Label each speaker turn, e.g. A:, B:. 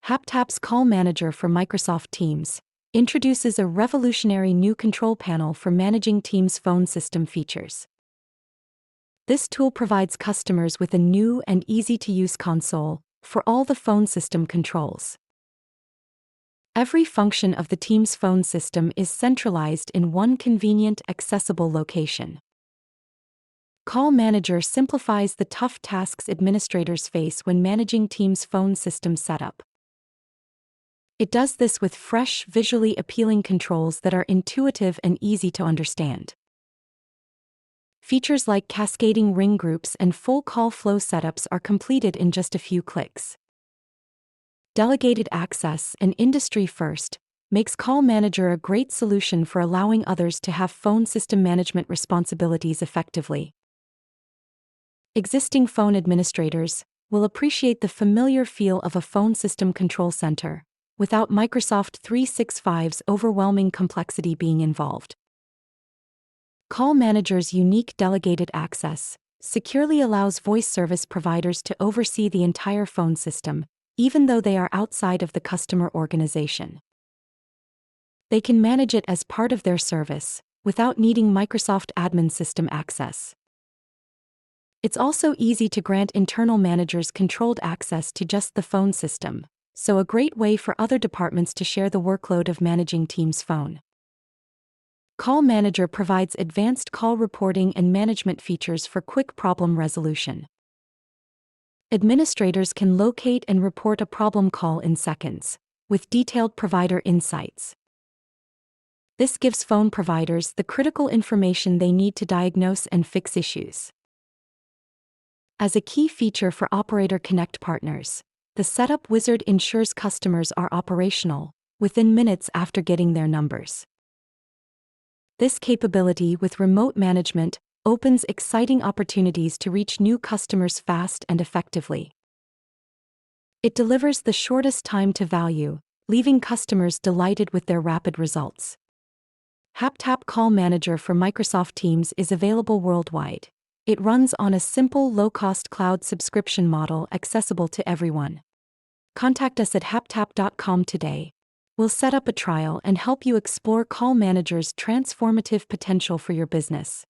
A: Haptap's Call Manager for Microsoft Teams introduces a revolutionary new control panel for managing Teams phone system features. This tool provides customers with a new and easy-to-use console for all the phone system controls. Every function of the Teams phone system is centralized in one convenient, accessible location. Call Manager simplifies the tough tasks administrators face when managing Teams phone system setup. It does this with fresh, visually appealing controls that are intuitive and easy to understand. Features like cascading ring groups and full call flow setups are completed in just a few clicks. Delegated access, an industry first, makes Call Manager a great solution for allowing others to have phone system management responsibilities effectively. Existing phone administrators will appreciate the familiar feel of a phone system control center, without Microsoft 365's overwhelming complexity being involved. Call Manager's unique delegated access securely allows voice service providers to oversee the entire phone system, even though they are outside of the customer organization. They can manage it as part of their service, without needing Microsoft admin system access. It's also easy to grant internal managers controlled access to just the phone system, so a great way for other departments to share the workload of managing Teams phone. Call Manager provides advanced call reporting and management features for quick problem resolution. Administrators can locate and report a problem call in seconds, with detailed provider insights. This gives phone providers the critical information they need to diagnose and fix issues. As a key feature for Operator Connect partners, the setup wizard ensures customers are operational within minutes after getting their numbers. This capability with remote management opens exciting opportunities to reach new customers fast and effectively. It delivers the shortest time to value, leaving customers delighted with their rapid results. Haptap Call Manager for Microsoft Teams is available worldwide. It runs on a simple, low-cost cloud subscription model accessible to everyone. Contact us at haptap.com today. We'll set up a trial and help you explore Call Manager's transformative potential for your business.